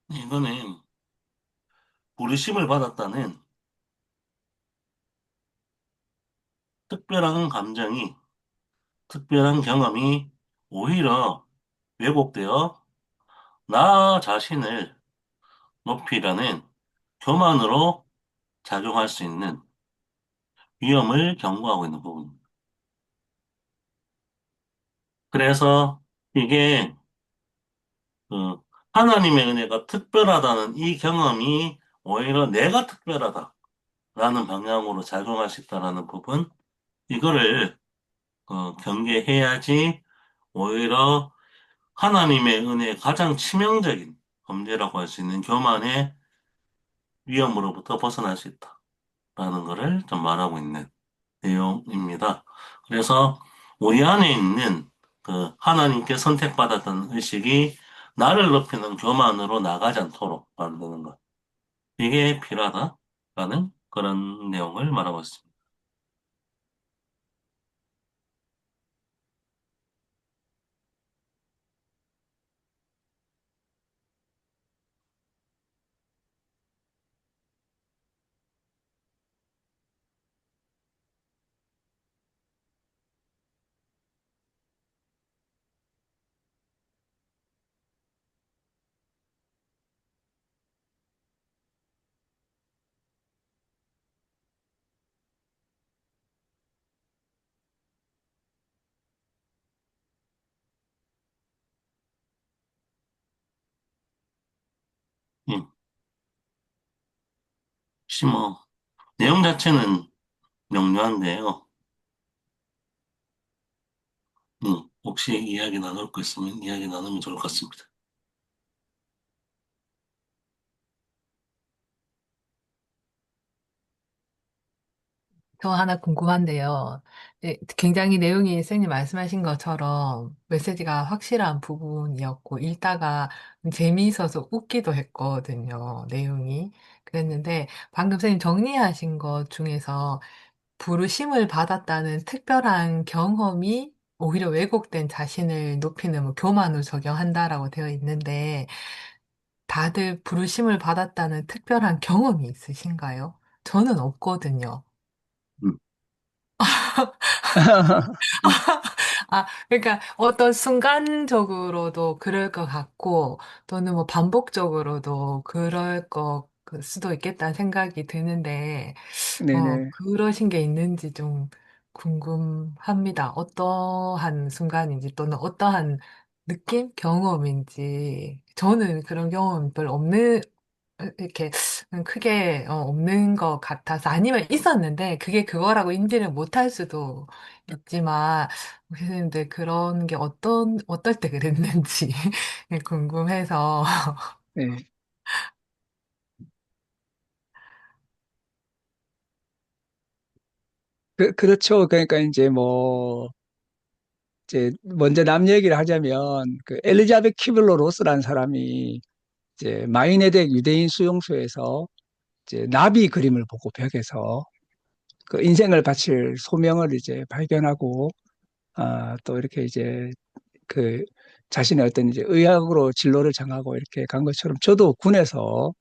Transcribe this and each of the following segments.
이거는 부르심을 받았다는 특별한 감정이, 특별한 경험이 오히려 왜곡되어 나 자신을 높이려는 교만으로 작용할 수 있는 위험을 경고하고 있는 부분입니다. 그래서 이게 그 하나님의 은혜가 특별하다는 이 경험이 오히려 내가 특별하다라는 방향으로 작용할 수 있다는 부분, 이거를 경계해야지 오히려 하나님의 은혜의 가장 치명적인 범죄라고 할 수 있는 교만의 위험으로부터 벗어날 수 있다라는 것을 좀 말하고 있는 내용입니다. 그래서 우리 안에 있는 그 하나님께 선택받았던 의식이 나를 높이는 교만으로 나가지 않도록 만드는 것. 이게 필요하다라는 그런 내용을 말하고 있습니다. 음, 혹시 뭐 내용 자체는 명료한데요. 혹시 이야기 나눌 거 있으면 이야기 나누면 좋을 것 같습니다. 저 하나 궁금한데요. 네, 굉장히 내용이 선생님 말씀하신 것처럼 메시지가 확실한 부분이었고, 읽다가 재미있어서 웃기도 했거든요, 내용이. 그랬는데, 방금 선생님 정리하신 것 중에서 부르심을 받았다는 특별한 경험이 오히려 왜곡된 자신을 높이는 뭐 교만을 적용한다라고 되어 있는데, 다들 부르심을 받았다는 특별한 경험이 있으신가요? 저는 없거든요. 음, 아, 그러니까 어떤 순간적으로도 그럴 것 같고, 또는 뭐 반복적으로도 그럴 것 그 수도 있겠다는 생각이 드는데, 네네. 그러신 게 있는지 좀 궁금합니다. 어떠한 순간인지 또는 어떠한 느낌? 경험인지. 저는 그런 경험 별로 없는, 이렇게 크게 없는 것 같아서 아니면 있었는데 그게 그거라고 인지를 못할 수도 있지만 선생님들 그런 게 어떨 때 그랬는지 궁금해서. 네. 그렇죠. 그러니까 이제 뭐, 이제 먼저 남 얘기를 하자면, 그 엘리자베트 키블러 로스라는 사람이 이제 마이네덱 유대인 수용소에서 이제 나비 그림을 보고 벽에서 그 인생을 바칠 소명을 이제 발견하고, 또 이렇게 이제 그 자신의 어떤 이제 의학으로 진로를 정하고 이렇게 간 것처럼 저도 군에서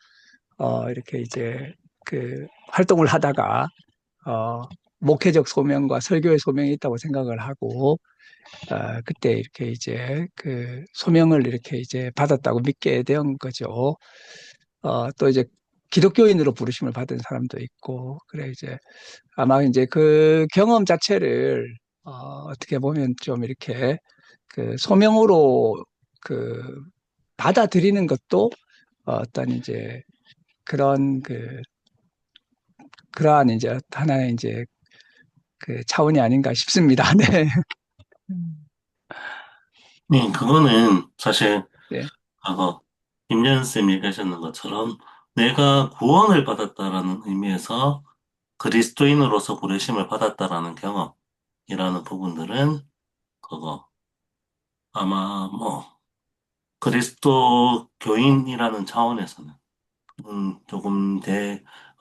이렇게 이제 그 활동을 하다가 어, 목회적 소명과 설교의 소명이 있다고 생각을 하고, 그때 이렇게 이제 그 소명을 이렇게 이제 받았다고 믿게 된 거죠. 또 이제 기독교인으로 부르심을 받은 사람도 있고, 그래 이제 아마 이제 그 경험 자체를 어떻게 보면 좀 이렇게 그 소명으로 그 받아들이는 것도 어떤 이제 그런 그러한 이제 하나의 이제 그 차원이 아닌가 싶습니다. 네. 음. 네, 그거는 사실 네. 과거 김재현 쌤이 얘기하셨는 것처럼 내가 구원을 받았다라는 의미에서 그리스도인으로서 부르심을 받았다라는 경험이라는 부분들은 그거 아마 뭐 그리스도 교인이라는 차원에서는 조금 되어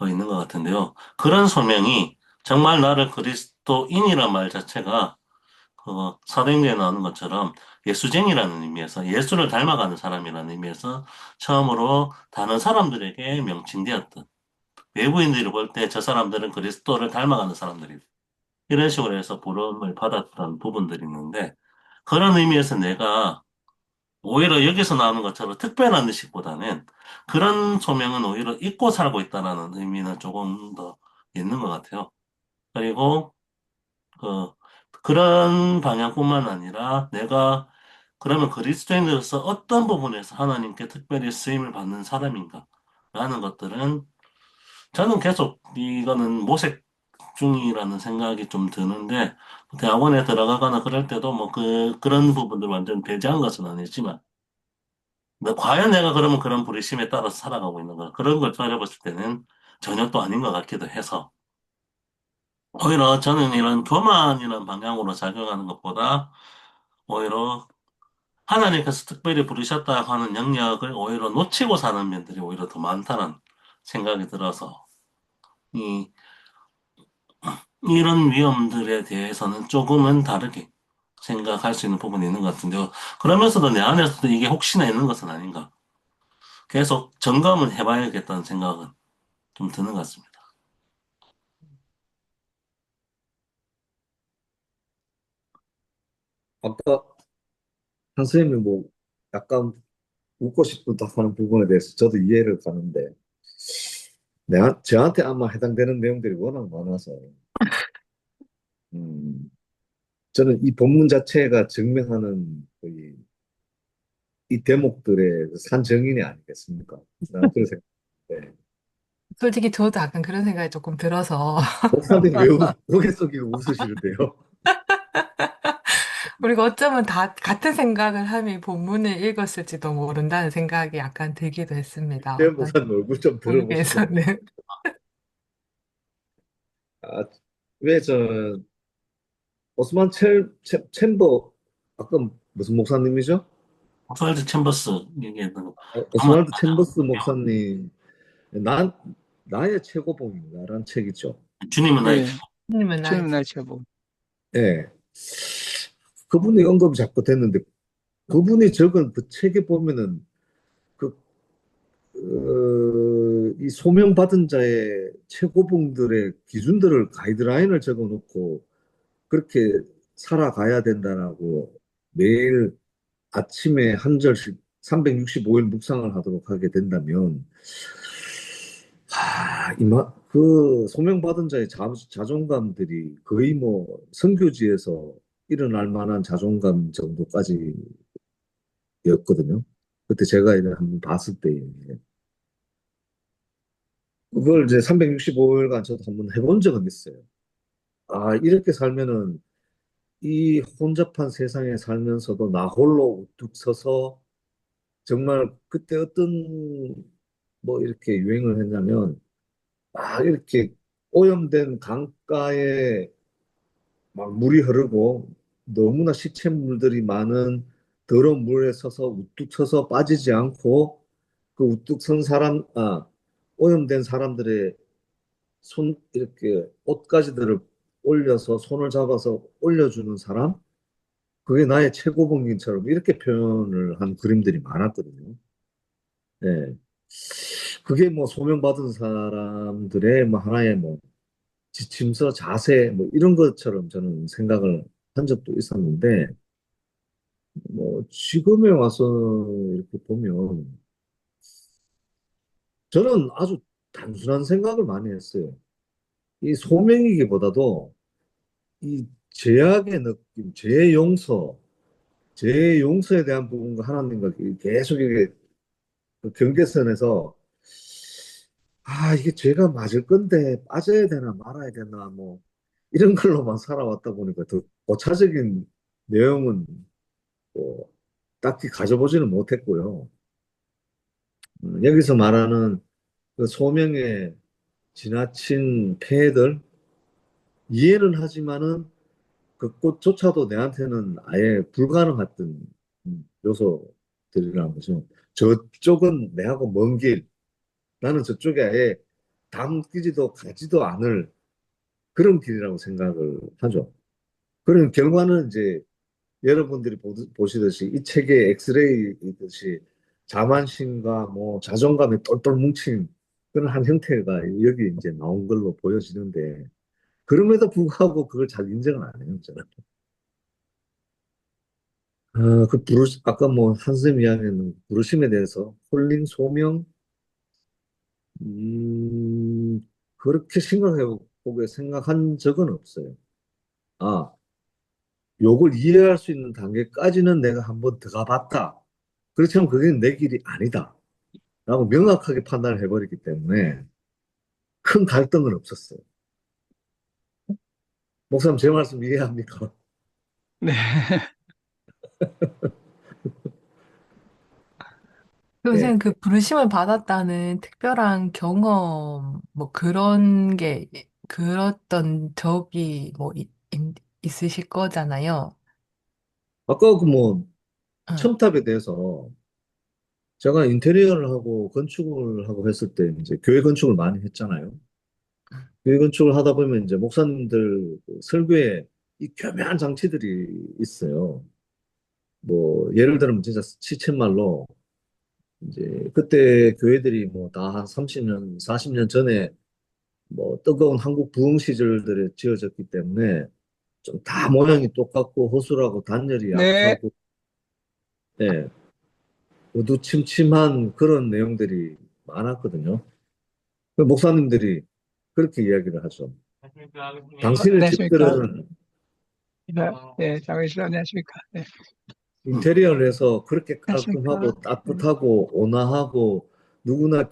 있는 것 같은데요. 그런 소명이 정말 나를 그리스도인이란 말 자체가 그거 사도행전에 나오는 것처럼 예수쟁이라는 의미에서 예수를 닮아가는 사람이라는 의미에서 처음으로 다른 사람들에게 명칭되었던 외부인들이 볼 때 저 사람들은 그리스도를 닮아가는 사람들이 이런 식으로 해서 부름을 받았던 부분들이 있는데 그런 의미에서 내가 오히려 여기서 나오는 것처럼 특별한 의식보다는 그런 소명은 오히려 잊고 살고 있다라는 의미는 조금 더 있는 것 같아요. 그리고 그 그런 방향뿐만 아니라 내가 그러면 그리스도인으로서 어떤 부분에서 하나님께 특별히 쓰임을 받는 사람인가? 라는 것들은 저는 계속 이거는 모색 중이라는 생각이 좀 드는데 대학원에 들어가거나 그럴 때도 뭐 그런 부분들 완전 배제한 것은 아니지만 근데 과연 내가 그러면 그런 부르심에 따라서 살아가고 있는 가 그런 걸 따져봤을 때는 전혀 또 아닌 것 같기도 해서 오히려 저는 이런 교만이라는 방향으로 작용하는 것보다 오히려 하나님께서 특별히 부르셨다 하는 영역을 오히려 놓치고 사는 면들이 오히려 더 많다는 생각이 들어서 이 이런 위험들에 대해서는 조금은 다르게 생각할 수 있는 부분이 있는 것 같은데요. 그러면서도 내 안에서도 이게 혹시나 있는 것은 아닌가. 계속 점검을 해봐야겠다는 생각은 좀 드는 것 같습니다. 아까 한 선생님이 뭐 약간 웃고 싶다 하는 부분에 대해서 저도 이해를 가는데 저한테 아마 해당되는 내용들이 워낙 많아서 음, 저는 이 본문 자체가 증명하는 이 대목들의 산증인이 아니겠습니까? 나는 그런 생각. 네. 솔직히 저도 약간 그런 생각이 조금 들어서 목사님 왜 고개 숙이고 웃으시는데요? 우리가 어쩌면 다 같은 생각을 하며 이 본문을 읽었을지도 모른다는 생각이 약간 들기도 했습니다. 제 어떤 목사님 얼굴 좀 들어보시죠. 부분에서는. 아, 왜 오스만 챔버 아까 무슨 목사님이죠? 오스왈드 챔버스 얘기했던 거. 아마 오스왈드 챔버스 목사님 난 나의 최고봉인가라는 책이죠. 주님은 나의 예, 님은 나의 주님 날 제보. 예. 그분이 언급이 자꾸 됐는데 그분이 적은 그 책에 보면은 그, 이 소명받은 자의 최고봉들의 기준들을 가이드라인을 적어 놓고 그렇게 살아가야 된다라고 매일 아침에 한 절씩 365일 묵상을 하도록 하게 된다면 그 소명받은 자의 자존감들이 거의 뭐 선교지에서 일어날 만한 자존감 정도까지였거든요. 그때 제가 이제 한번 봤을 때 그걸 이제 365일간 저도 한번 해본 적은 있어요. 아, 이렇게 살면은 이 혼잡한 세상에 살면서도 나 홀로 우뚝 서서 정말 그때 어떤 뭐 이렇게 유행을 했냐면 이렇게 오염된 강가에 막 물이 흐르고 너무나 시냇물들이 많은 더러운 물에 서서 우뚝 서서 빠지지 않고 그 우뚝 선 오염된 사람들의 손, 이렇게 옷가지들을 올려서 손을 잡아서 올려주는 사람? 그게 나의 최고봉인처럼 이렇게 표현을 한 그림들이 많았거든요. 예. 그게 뭐 소명받은 사람들의 뭐 하나의 뭐 지침서, 자세, 뭐 이런 것처럼 저는 생각을 한 적도 있었는데, 뭐 지금에 와서 이렇게 보면 저는 아주 단순한 생각을 많이 했어요. 이 소명이기보다도 이 죄악의 느낌, 죄의 용서에 대한 부분과 하나님과 계속 이게 그 경계선에서 이게 죄가 맞을 건데 빠져야 되나 말아야 되나 뭐 이런 걸로만 살아왔다 보니까 더 고차적인 내용은 뭐 딱히 가져보지는 못했고요. 여기서 말하는 그 소명의 지나친 폐해들 이해는 하지만은 그것조차도 내한테는 아예 불가능했던 요소들이라는 거죠. 저쪽은 내하고 먼 길, 나는 저쪽에 아예 담기지도 가지도 않을 그런 길이라고 생각을 하죠. 그런 결과는 이제 여러분들이 보시듯이 이 책의 엑스레이이듯이 자만심과 뭐 자존감이 똘똘 뭉친 그런 한 형태가 여기 이제 나온 걸로 보여지는데 그럼에도 불구하고 그걸 잘 인정을 안 해요, 저는. 아까 뭐 한쌤 이야기는 부르심에 대해서 홀린 소명, 음, 그렇게 생각해 보게 생각한 적은 없어요. 아, 요걸 이해할 수 있는 단계까지는 내가 한번 들어가 봤다. 그렇지만 그게 내 길이 아니다. 라고 명확하게 판단을 해버렸기 때문에 큰 갈등은 없었어요. 목사님, 제 말씀 이해합니까? 네. 예. 선생님, 그 부르심을 받았다는 특별한 경험, 뭐 그런 게, 그랬던 적이 뭐 있으실 거잖아요. 아까 그 뭐, 응. 첨탑에 대해서 제가 인테리어를 하고 건축을 하고 했을 때 이제 교회 건축을 많이 했잖아요. 교회 건축을 하다 보면 이제 목사님들 그 설교에 이 교묘한 장치들이 있어요. 뭐, 예를 들면 진짜 시쳇말로 이제 그때 교회들이 뭐 다 한 30년, 40년 전에 뭐 뜨거운 한국 부흥 시절들에 지어졌기 때문에 좀 다 모양이 똑같고 허술하고 단열이 네. 약하고 예, 어두침침한 그런 내용들이 많았거든요. 그 목사님들이 그렇게 이야기를 하죠. 당신의 안녕하십니까? 집들은 네, 네, 장애실 안녕하십니까? 네, 인테리어를 해서 그렇게 안녕하십니까? 깔끔하고 네. 따뜻하고 온화하고 누구나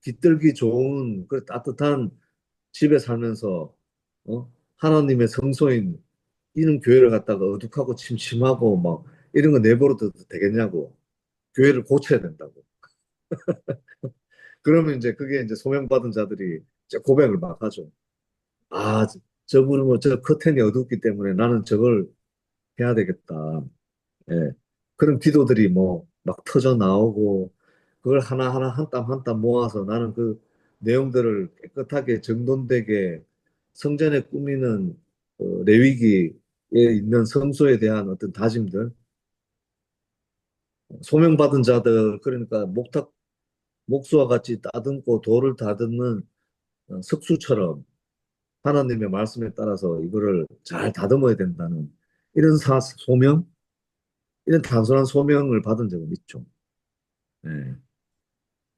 깃들기 좋은 그 따뜻한 집에 살면서 하나님의 성소인 이런 교회를 갖다가 어둑하고 침침하고 막 이런 거 내버려둬도 되겠냐고. 교회를 고쳐야 된다고. 그러면 이제 그게 이제 소명받은 자들이 이제 고백을 막 하죠. 아, 저분은 뭐 저 커튼이 어둡기 때문에 나는 저걸 해야 되겠다. 예. 그런 기도들이 뭐 막 터져 나오고 그걸 하나하나 한 땀 한 땀 모아서 나는 그 내용들을 깨끗하게 정돈되게 성전에 꾸미는 레위기에 있는 성소에 대한 어떤 다짐들, 소명받은 자들, 그러니까 목수와 같이 따듬고 돌을 다듬는 석수처럼 하나님의 말씀에 따라서 이거를 잘 다듬어야 된다는 이런 소명, 이런 단순한 소명을 받은 적은 있죠. 예.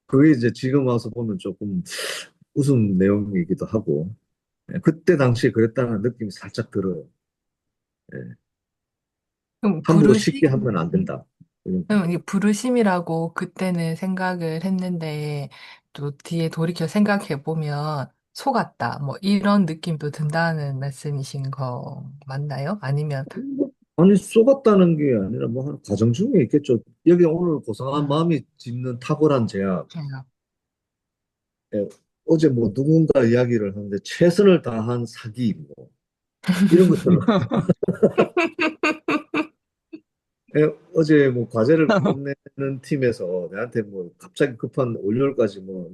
그게 이제 지금 와서 보면 조금 웃음 내용이기도 하고, 예. 그때 당시에 그랬다는 느낌이 살짝 들어요. 예. 그럼 함부로 쉽게 하면 안 된다. 이런 거. 이게 부르심이라고 그때는 생각을 했는데, 또 뒤에 돌이켜 생각해 보면 속았다. 뭐 이런 느낌도 든다는 말씀이신 거 맞나요? 아니면, 아니, 쏘갔다는 게 아니라 뭐 한 과정 중에 있겠죠. 여기 오늘 고상한 음, 마음이 짚는 탁월한 제약. 제가, 예. 어제 뭐 누군가 이야기를 하는데 최선을 다한 사기 뭐 이런 것처럼 예, 어제 뭐 과제를 끝내는 팀에서 내한테 뭐 갑자기 급한 월요일까지 뭐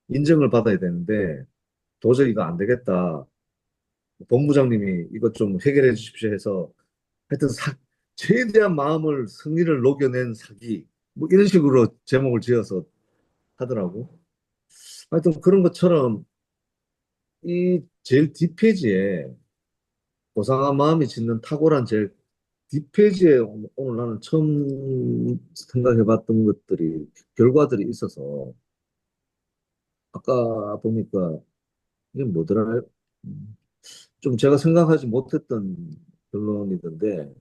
인정을 받아야 되는데 도저히 이거 안 되겠다. 본부장님이 이것 좀 해결해 주십시오 해서 하여튼 최대한 마음을 승리를 녹여낸 사기 뭐 이런 식으로 제목을 지어서 하더라고. 하여튼 그런 것처럼 이 제일 뒷페이지에 고상한 마음이 짓는 탁월한 제일 뒷페이지에 오늘 나는 처음 생각해봤던 것들이 결과들이 있어서 아까 보니까 이게 뭐더라 음, 좀 제가 생각하지 못했던 결론이던데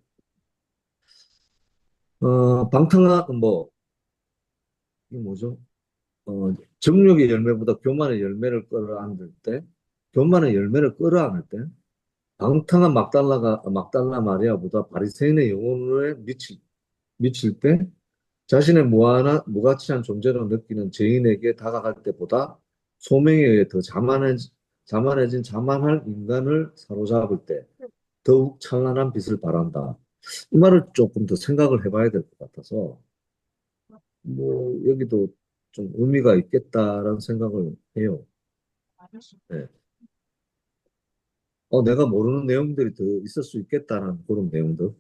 방탕한 뭐 이게 뭐죠? 정욕의 열매보다 교만의 열매를 끌어안을 때 교만의 열매를 끌어안을 때 방탕한 막달라 마리아보다 바리새인의 영혼에 미칠 때 자신의 무가치한 존재로 느끼는 죄인에게 다가갈 때보다 소명에 의해 더 자만해진 자만할 인간을 사로잡을 때 더욱 찬란한 빛을 발한다. 이 말을 조금 더 생각을 해봐야 될 것 같아서 뭐 여기도 좀 의미가 있겠다라는 생각을 해요. 네. 내가 모르는 내용들이 더 있을 수 있겠다는 그런 내용들.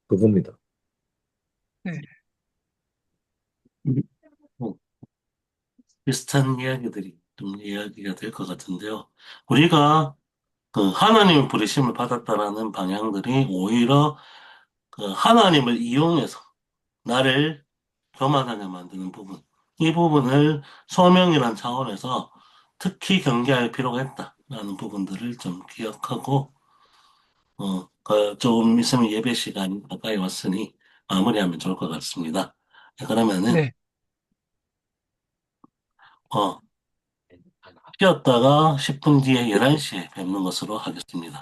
그겁니다. 네. 뭐 비슷한 이야기들이 좀 이야기가 될 것 같은데요. 우리가 그 하나님의 부르심을 받았다라는 방향들이 오히려 그 하나님을 이용해서 나를 교만하게 만드는 부분, 이 부분을 소명이란 차원에서 특히 경계할 필요가 있다라는 부분들을 좀 기억하고, 조금 있으면 예배 시간이 가까이 왔으니 마무리하면 좋을 것 같습니다. 네, 그러면은, 네. 쉬었다가 10분 뒤에 11시에 뵙는 것으로 하겠습니다.